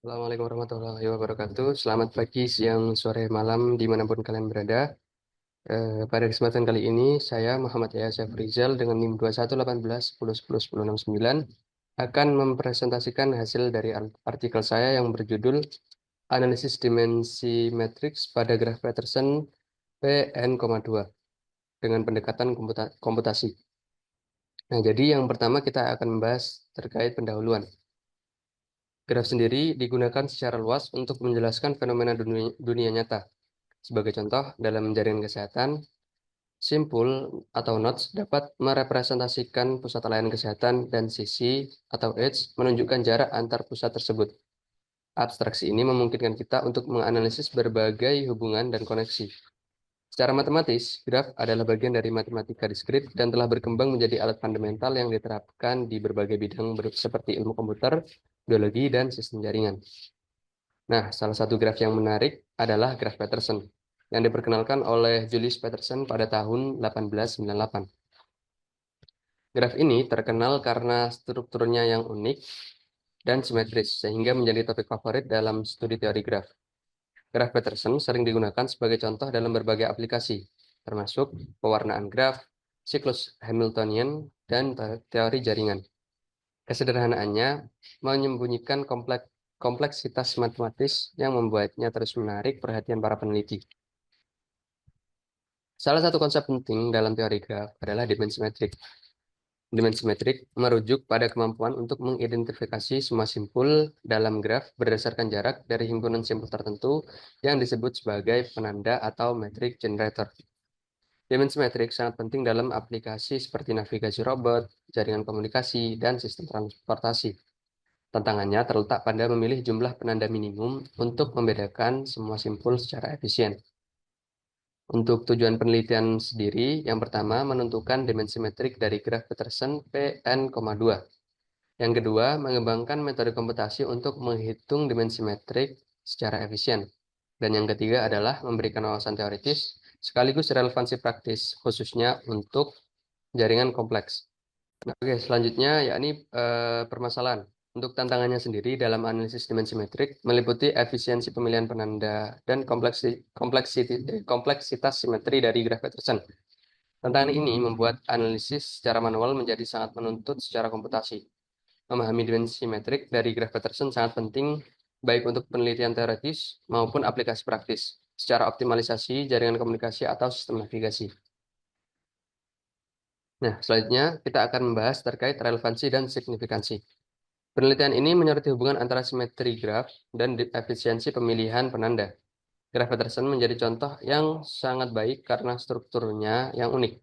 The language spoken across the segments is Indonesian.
Assalamualaikum warahmatullahi wabarakatuh. Selamat pagi, siang, sore, malam, dimanapun kalian berada. Pada kesempatan kali ini, saya Muhammad Yahya Syafrizal dengan NIM 211810101069 akan mempresentasikan hasil dari artikel saya yang berjudul Analisis Dimensi Matriks pada Graf Peterson Pn,2 dengan pendekatan komputasi. Nah, jadi yang pertama kita akan membahas terkait pendahuluan. Graf sendiri digunakan secara luas untuk menjelaskan fenomena dunia nyata. Sebagai contoh, dalam jaringan kesehatan, simpul atau nodes dapat merepresentasikan pusat layanan kesehatan dan sisi atau edge menunjukkan jarak antar pusat tersebut. Abstraksi ini memungkinkan kita untuk menganalisis berbagai hubungan dan koneksi. Secara matematis, graf adalah bagian dari matematika diskrit dan telah berkembang menjadi alat fundamental yang diterapkan di berbagai bidang seperti ilmu komputer, biologi, dan sistem jaringan. Nah, salah satu graf yang menarik adalah graf Peterson, yang diperkenalkan oleh Julius Peterson pada tahun 1898. Graf ini terkenal karena strukturnya yang unik dan simetris, sehingga menjadi topik favorit dalam studi teori graf. Graf Peterson sering digunakan sebagai contoh dalam berbagai aplikasi, termasuk pewarnaan graf, siklus Hamiltonian, dan teori jaringan. Kesederhanaannya menyembunyikan kompleksitas matematis yang membuatnya terus menarik perhatian para peneliti. Salah satu konsep penting dalam teori graf adalah dimensi metrik. Dimensi metrik merujuk pada kemampuan untuk mengidentifikasi semua simpul dalam graf berdasarkan jarak dari himpunan simpul tertentu yang disebut sebagai penanda atau metric generator. Dimensi metrik sangat penting dalam aplikasi seperti navigasi robot, jaringan komunikasi, dan sistem transportasi. Tantangannya terletak pada memilih jumlah penanda minimum untuk membedakan semua simpul secara efisien. Untuk tujuan penelitian sendiri, yang pertama menentukan dimensi metrik dari graf Peterson Pn,2. Yang kedua, mengembangkan metode komputasi untuk menghitung dimensi metrik secara efisien. Dan yang ketiga adalah memberikan wawasan teoritis sekaligus relevansi praktis, khususnya untuk jaringan kompleks. Nah, oke, selanjutnya yakni permasalahan. Untuk tantangannya sendiri dalam analisis dimensi metrik meliputi efisiensi pemilihan penanda dan kompleksitas simetri dari graf Peterson. Tantangan ini membuat analisis secara manual menjadi sangat menuntut secara komputasi. Memahami dimensi metrik dari graf Peterson sangat penting baik untuk penelitian teoritis maupun aplikasi praktis, secara optimalisasi jaringan komunikasi atau sistem navigasi. Nah, selanjutnya kita akan membahas terkait relevansi dan signifikansi. Penelitian ini menyoroti hubungan antara simetri graf dan efisiensi pemilihan penanda. Graf Peterson menjadi contoh yang sangat baik karena strukturnya yang unik.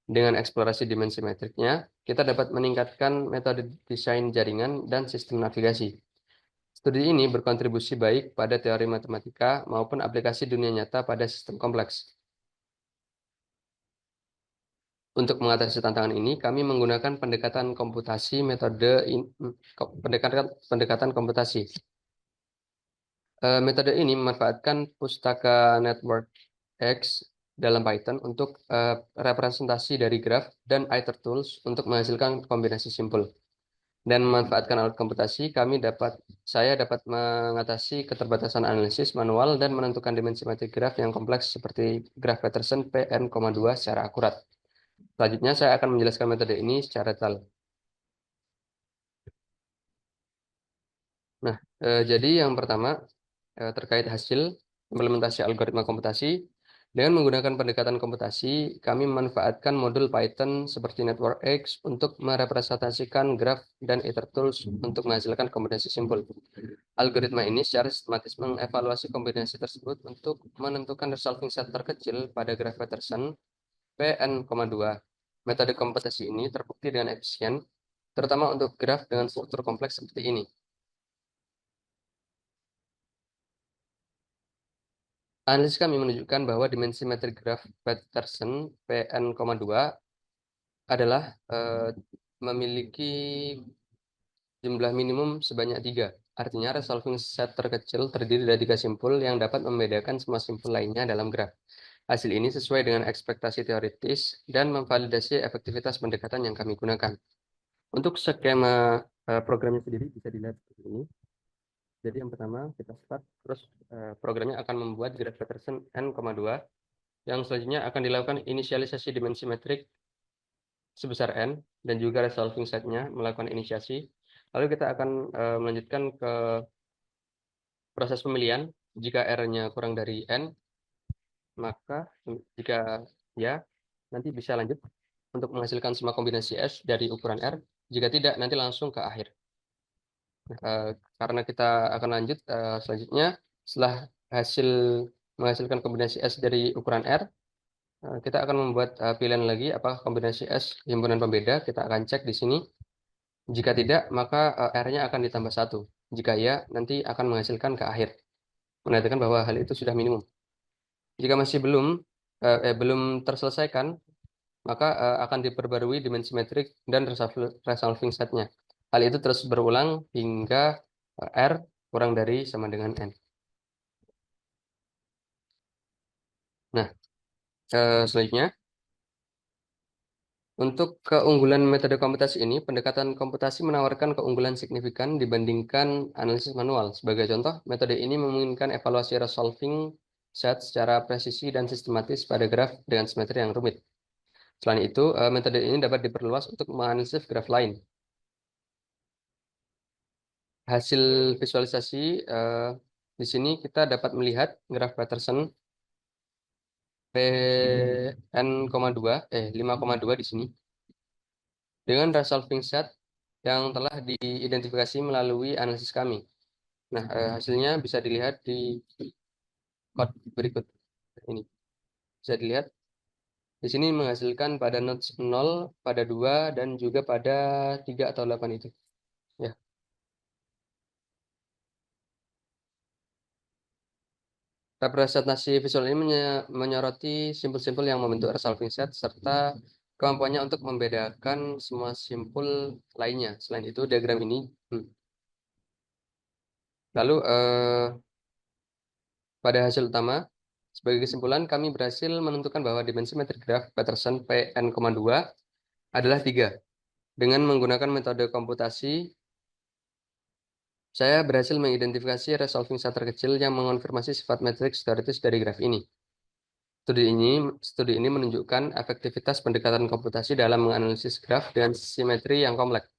Dengan eksplorasi dimensi metriknya, kita dapat meningkatkan metode desain jaringan dan sistem navigasi. Studi ini berkontribusi baik pada teori matematika maupun aplikasi dunia nyata pada sistem kompleks. Untuk mengatasi tantangan ini, kami menggunakan pendekatan komputasi pendekatan komputasi. Metode ini memanfaatkan pustaka Network X dalam Python untuk representasi dari graf dan itertools untuk menghasilkan kombinasi simpul. Dan memanfaatkan alat komputasi, saya dapat mengatasi keterbatasan analisis manual dan menentukan dimensi metrik graf yang kompleks seperti graf Peterson Pn,2 secara akurat. Selanjutnya, saya akan menjelaskan metode ini secara detail. Nah, jadi yang pertama terkait hasil implementasi algoritma komputasi. Dengan menggunakan pendekatan komputasi, kami memanfaatkan modul Python seperti NetworkX untuk merepresentasikan graf dan itertools untuk menghasilkan kombinasi simpul. Algoritma ini secara sistematis mengevaluasi kombinasi tersebut untuk menentukan resolving set terkecil pada graf Peterson Pn,2. Metode komputasi ini terbukti dengan efisien, terutama untuk graf dengan struktur kompleks seperti ini. Analisis kami menunjukkan bahwa dimensi metrik graf Peterson Pn,2 adalah memiliki jumlah minimum sebanyak 3. Artinya resolving set terkecil terdiri dari 3 simpul yang dapat membedakan semua simpul lainnya dalam graf. Hasil ini sesuai dengan ekspektasi teoritis dan memvalidasi efektivitas pendekatan yang kami gunakan. Untuk skema programnya sendiri bisa dilihat seperti ini. Jadi yang pertama kita start, terus programnya akan membuat graf Peterson n,2 yang selanjutnya akan dilakukan inisialisasi dimensi metrik sebesar n dan juga resolving setnya melakukan inisiasi. Lalu kita akan melanjutkan ke proses pemilihan. Jika R-nya kurang dari n, maka jika ya, nanti bisa lanjut untuk menghasilkan semua kombinasi S dari ukuran R. Jika tidak, nanti langsung ke akhir. Eh, karena kita akan lanjut selanjutnya, setelah hasil menghasilkan kombinasi S dari ukuran R, kita akan membuat pilihan lagi apakah kombinasi S himpunan pembeda. Kita akan cek di sini. Jika tidak, maka R-nya akan ditambah satu. Jika ya, nanti akan menghasilkan ke akhir, menandakan bahwa hal itu sudah minimum. Jika masih belum terselesaikan, maka akan diperbarui dimensi metrik dan resolving setnya. Hal itu terus berulang hingga R kurang dari sama dengan N. Nah, selanjutnya, untuk keunggulan metode komputasi ini, pendekatan komputasi menawarkan keunggulan signifikan dibandingkan analisis manual. Sebagai contoh, metode ini memungkinkan evaluasi resolving set secara presisi dan sistematis pada graf dengan simetri yang rumit. Selain itu, metode ini dapat diperluas untuk menganalisis graf lain. Hasil visualisasi di sini kita dapat melihat graf Peterson Pn,2 5,2 di sini dengan resolving set yang telah diidentifikasi melalui analisis kami. Nah, hasilnya bisa dilihat di chart berikut ini. Bisa dilihat di sini menghasilkan pada nodes 0, pada 2 dan juga pada 3 atau 8 itu. Ya. Representasi visual ini menyoroti simpul-simpul yang membentuk resolving set serta kemampuannya untuk membedakan semua simpul lainnya. Selain itu, diagram ini. Lalu, pada hasil utama, sebagai kesimpulan, kami berhasil menentukan bahwa dimensi metrik graf Peterson Pn,2 adalah 3. Dengan menggunakan metode komputasi, saya berhasil mengidentifikasi resolving set terkecil yang mengonfirmasi sifat metrik teoritis dari graf ini. Studi ini, studi ini menunjukkan efektivitas pendekatan komputasi dalam menganalisis graf dengan simetri yang kompleks.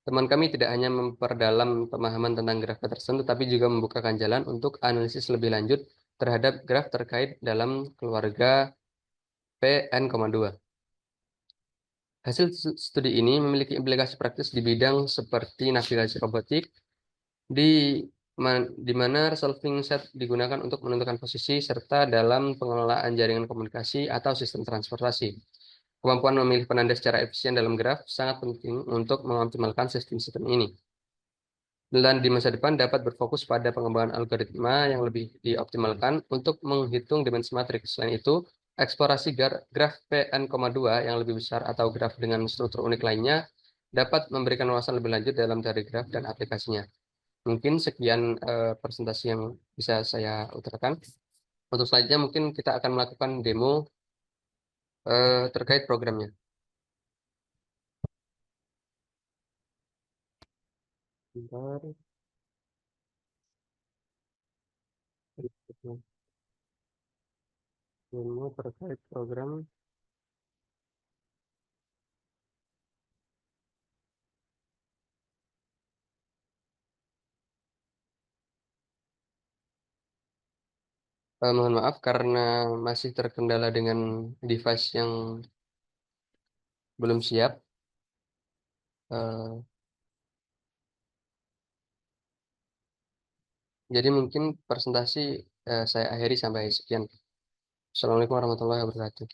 Teman kami tidak hanya memperdalam pemahaman tentang graf Peterson, tetapi juga membukakan jalan untuk analisis lebih lanjut terhadap graf terkait dalam keluarga Pn,2. Hasil studi ini memiliki implikasi praktis di bidang seperti navigasi robotik, di di mana resolving set digunakan untuk menentukan posisi serta dalam pengelolaan jaringan komunikasi atau sistem transportasi. Kemampuan memilih penanda secara efisien dalam graf sangat penting untuk mengoptimalkan sistem-sistem ini. Dan di masa depan dapat berfokus pada pengembangan algoritma yang lebih dioptimalkan untuk menghitung dimensi matriks. Selain itu, eksplorasi graf Pn,2 yang lebih besar atau graf dengan struktur unik lainnya dapat memberikan wawasan lebih lanjut dalam teori graf dan aplikasinya. Mungkin sekian presentasi yang bisa saya utarakan. Untuk selanjutnya mungkin kita akan melakukan demo terkait programnya. Bentar, demo terkait program. Mohon maaf karena masih terkendala dengan device yang belum siap. Eh, jadi mungkin presentasi saya akhiri sampai sekian. Assalamualaikum warahmatullahi wabarakatuh.